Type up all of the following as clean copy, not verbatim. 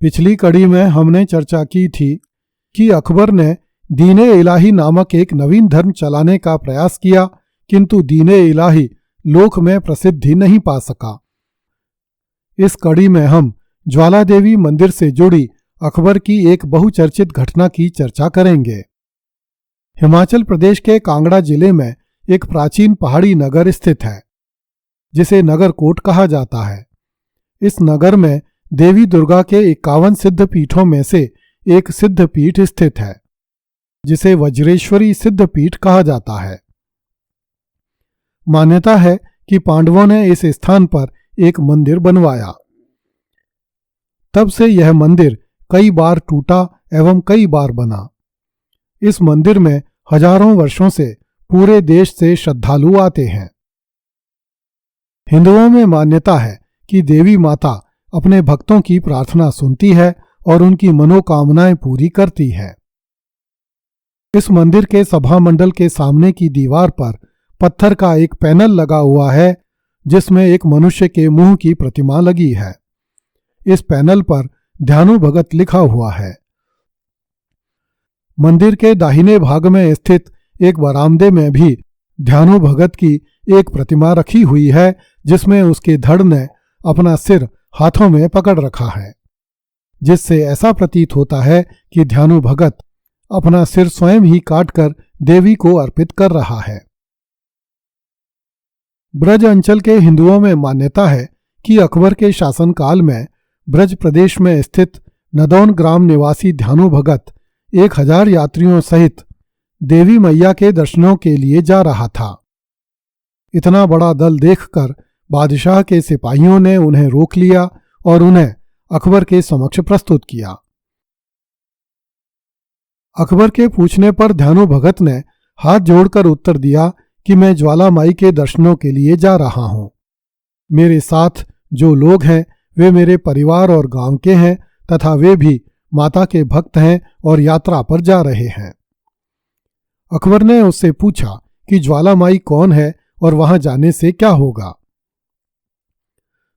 पिछली कड़ी में हमने चर्चा की थी कि अकबर ने दीने इलाही नामक एक नवीन धर्म चलाने का प्रयास किया, किंतु दीने इलाही लोक में प्रसिद्धि नहीं पा सका। इस कड़ी में हम ज्वाला देवी मंदिर से जुड़ी अकबर की एक बहुचर्चित घटना की चर्चा करेंगे। हिमाचल प्रदेश के कांगड़ा जिले में एक प्राचीन पहाड़ी नगर स्थित है, जिसे नगरकोट कहा जाता है। इस नगर में देवी दुर्गा के 51 सिद्ध पीठों में से एक सिद्ध पीठ स्थित है, जिसे वज्रेश्वरी सिद्ध पीठ कहा जाता है। मान्यता है कि पांडवों ने इस स्थान पर एक मंदिर बनवाया। तब से यह मंदिर कई बार टूटा एवं कई बार बना। इस मंदिर में हजारों वर्षों से पूरे देश से श्रद्धालु आते हैं। हिंदुओं में मान्यता है कि देवी माता अपने भक्तों की प्रार्थना सुनती है और उनकी मनोकामनाएं पूरी करती है। इस मंदिर के सभा मंडल के सामने की दीवार पर पत्थर का एक पैनल लगा हुआ है, जिसमें एक मनुष्य के मुंह की प्रतिमा लगी है। इस पैनल पर ध्यानु भगत लिखा हुआ है। मंदिर के दाहिने भाग में स्थित एक बरामदे में भी ध्यानु भगत की एक प्रतिमा रखी हुई है, जिसमें उसके धड़ ने अपना सिर हाथों में पकड़ रखा है, जिससे ऐसा प्रतीत होता है कि ध्यानु भगत अपना सिर स्वयं ही काटकर देवी को अर्पित कर रहा है। ब्रज अंचल के हिंदुओं में मान्यता है कि अकबर के शासनकाल में ब्रज प्रदेश में स्थित नदौन ग्राम निवासी ध्यानु भगत 1000 यात्रियों सहित देवी मैया के दर्शनों के लिए जा रहा था। इतना बड़ा दल देखकर बादशाह के सिपाहियों ने उन्हें रोक लिया और उन्हें अकबर के समक्ष प्रस्तुत किया। अकबर के पूछने पर ध्यानु भगत ने हाथ जोड़कर उत्तर दिया कि मैं ज्वाला माई के दर्शनों के लिए जा रहा हूं। मेरे साथ जो लोग हैं वे मेरे परिवार और गांव के हैं तथा वे भी माता के भक्त हैं और यात्रा पर जा रहे हैं। अकबर ने उससे पूछा कि ज्वाला माई कौन है और वहां जाने से क्या होगा।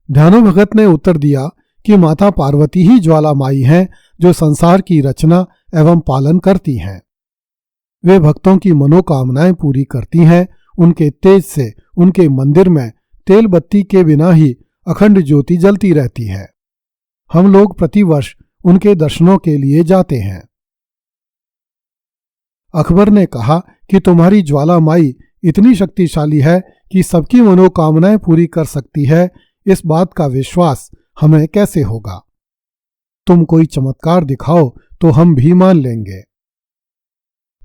ध्यानु भगत ने उत्तर दिया कि माता पार्वती ही ज्वाला माई हैं, जो संसार की रचना एवं पालन करती हैं। वे भक्तों की मनोकामनाएं पूरी करती हैं। उनके तेज से उनके मंदिर में तेल बत्ती के बिना ही अखंड ज्योति जलती रहती है। हम लोग प्रतिवर्ष उनके दर्शनों के लिए जाते हैं। अकबर ने कहा कि तुम्हारी ज्वाला माई इतनी शक्तिशाली है कि सबकी मनोकामनाएं पूरी कर सकती है। इस बात का विश्वास हमें कैसे होगा? तुम कोई चमत्कार दिखाओ तो हम भी मान लेंगे।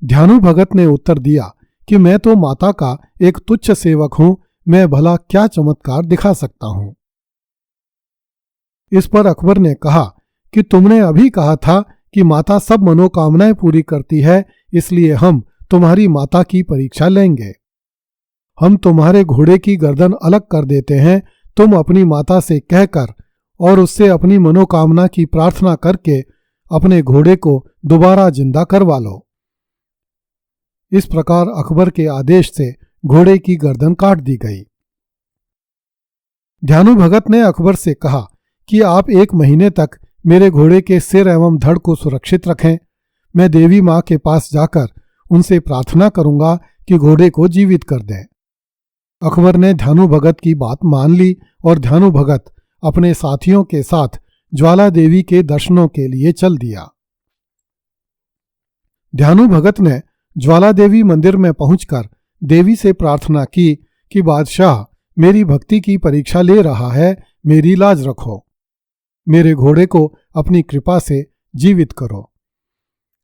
ध्यानु भगत ने उत्तर दिया कि मैं तो माता का एक तुच्छ सेवक हूं, मैं भला क्या चमत्कार दिखा सकता हूं। इस पर अकबर ने कहा कि तुमने अभी कहा था कि माता सब मनोकामनाएं पूरी करती है, इसलिए हम तुम्हारी माता की परीक्षा लेंगे। हम तुम्हारे घोड़े की गर्दन अलग कर देते हैं। तुम अपनी माता से कहकर और उससे अपनी मनोकामना की प्रार्थना करके अपने घोड़े को दोबारा जिंदा करवा लो। इस प्रकार अकबर के आदेश से घोड़े की गर्दन काट दी गई। ध्यानु भगत ने अकबर से कहा कि आप 1 महीने तक मेरे घोड़े के सिर एवं धड़ को सुरक्षित रखें। मैं देवी मां के पास जाकर उनसे प्रार्थना करूंगा कि घोड़े को जीवित कर दें। अकबर ने ध्यानु भगत की बात मान ली और ध्यानु भगत अपने साथियों के साथ ज्वाला देवी के दर्शनों के लिए चल दिया। ध्यानु भगत ने ज्वाला देवी मंदिर में पहुंचकर देवी से प्रार्थना की कि बादशाह मेरी भक्ति की परीक्षा ले रहा है, मेरी लाज रखो। मेरे घोड़े को अपनी कृपा से जीवित करो,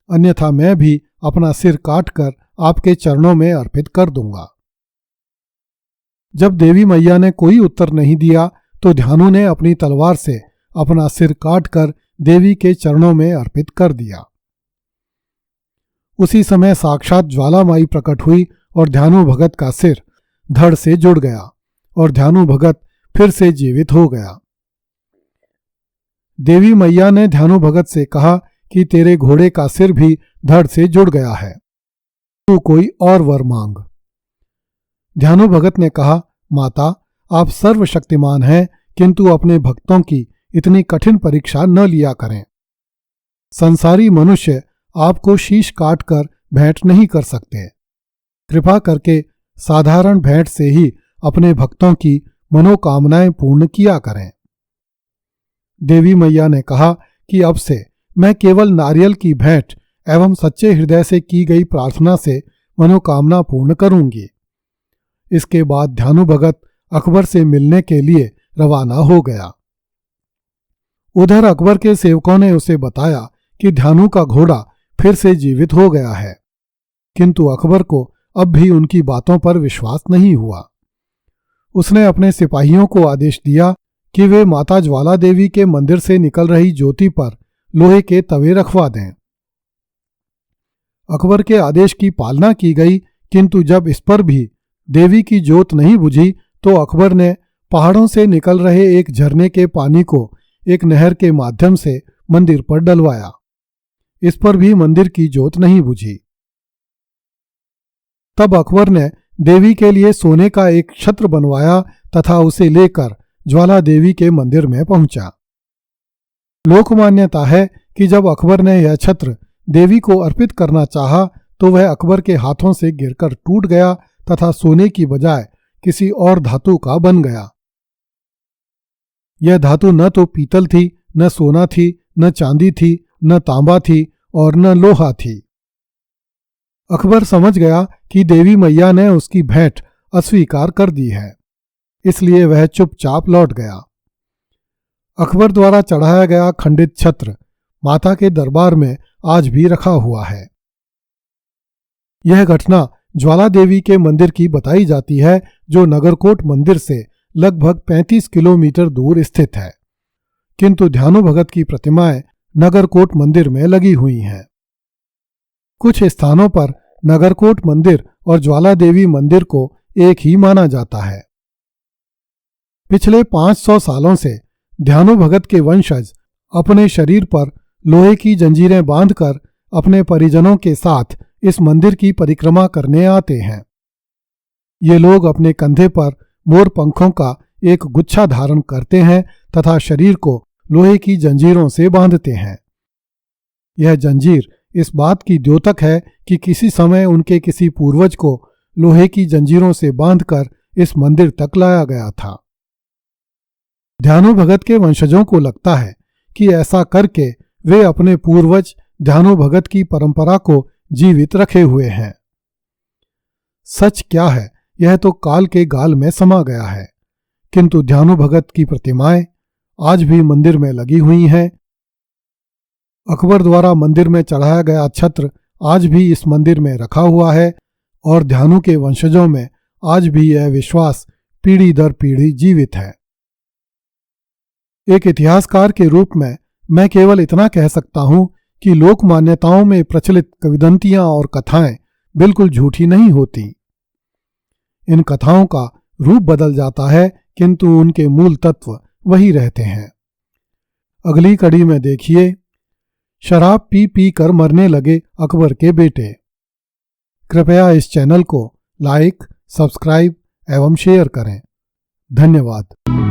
अन्यथा मैं भी अपना सिर काटकर आपके चरणों में अर्पित कर दूंगा। जब देवी मैया ने कोई उत्तर नहीं दिया तो ध्यानु ने अपनी तलवार से अपना सिर काटकर देवी के चरणों में अर्पित कर दिया। उसी समय साक्षात ज्वाला माई प्रकट हुई और ध्यानु भगत का सिर धड़ से जुड़ गया और ध्यानु भगत फिर से जीवित हो गया। देवी मैया ने ध्यानु भगत से कहा कि तेरे घोड़े का सिर भी धड़ से जुड़ गया है, तू कोई और वर मांग। ध्यानु भगत ने कहा, माता आप सर्वशक्तिमान हैं, किंतु अपने भक्तों की इतनी कठिन परीक्षा न लिया करें। संसारी मनुष्य आपको शीश काटकर भेंट नहीं कर सकते। कृपा करके साधारण भेंट से ही अपने भक्तों की मनोकामनाएं पूर्ण किया करें। देवी मैया ने कहा कि अब से मैं केवल नारियल की भेंट एवं सच्चे हृदय से की गई प्रार्थना से मनोकामना पूर्ण करूंगी। इसके बाद ध्यानु भगत अकबर से मिलने के लिए रवाना हो गया। उधर अकबर के सेवकों ने उसे बताया कि ध्यानु का घोड़ा फिर से जीवित हो गया है, किंतु अकबर को अब भी उनकी बातों पर विश्वास नहीं हुआ। उसने अपने सिपाहियों को आदेश दिया कि वे माता ज्वाला देवी के मंदिर से निकल रही ज्योति पर लोहे के तवे रखवा दें। अकबर के आदेश की पालना की गई, किंतु जब इस पर भी देवी की ज्योत नहीं बुझी तो अकबर ने पहाड़ों से निकल रहे एक झरने के पानी को एक नहर के माध्यम से मंदिर पर डलवाया। इस पर भी मंदिर की ज्योत नहीं बुझी। तब अकबर ने देवी के लिए सोने का एक छत्र बनवाया तथा उसे लेकर ज्वाला देवी के मंदिर में पहुंचा। लोकमान्यता है कि जब अकबर ने यह छत्र देवी को अर्पित करना चाहा तो वह अकबर के हाथों से गिरकर टूट गया तथा सोने की बजाय किसी और धातु का बन गया। यह धातु न तो पीतल थी, न सोना थी, न चांदी थी, न तांबा थी और न लोहा थी। अकबर समझ गया कि देवी मैया ने उसकी भेंट अस्वीकार कर दी है, इसलिए वह चुपचाप लौट गया। अकबर द्वारा चढ़ाया गया खंडित छत्र माता के दरबार में आज भी रखा हुआ है। यह घटना ज्वाला देवी के मंदिर की बताई जाती है, जो नगरकोट मंदिर से लगभग 35 किलोमीटर दूर स्थित है, किंतु ध्यानु भगत की प्रतिमाएं नगरकोट मंदिर में लगी हुई हैं। कुछ स्थानों पर नगरकोट मंदिर और ज्वाला देवी मंदिर को एक ही माना जाता है। पिछले 500 सालों से ध्यानु भगत के वंशज अपने शरीर पर लोहे की जंजीरें बांधकर अपने परिजनों के साथ इस मंदिर की परिक्रमा करने आते हैं। ये लोग अपने कंधे पर मोर पंखों का एक गुच्छा धारण करते हैं तथा शरीर को लोहे की जंजीरों से बांधते हैं। यह जंजीर इस बात की द्योतक है कि किसी समय उनके किसी पूर्वज को लोहे की जंजीरों से बांधकर इस मंदिर तक लाया गया था। ध्यानु भगत के वंशजों को लगता है कि ऐसा करके वे अपने पूर्वज ध्यानु भगत की परंपरा को जीवित रखे हुए हैं। सच क्या है यह तो काल के गाल में समा गया है, किंतु ध्यानु भगत की प्रतिमाएं आज भी मंदिर में लगी हुई हैं। अकबर द्वारा मंदिर में चढ़ाया गया छत्र आज भी इस मंदिर में रखा हुआ है और ध्यानु के वंशजों में आज भी यह विश्वास पीढ़ी दर पीढ़ी जीवित है। एक इतिहासकार के रूप में मैं केवल इतना कह सकता हूं कि लोक मान्यताओं में प्रचलित किंवदंतियां और कथाएं बिल्कुल झूठी नहीं होती। इन कथाओं का रूप बदल जाता है, किंतु उनके मूल तत्व वही रहते हैं। अगली कड़ी में देखिए, शराब पी पी कर मरने लगे अकबर के बेटे। कृपया इस चैनल को लाइक, सब्सक्राइब एवं शेयर करें। धन्यवाद।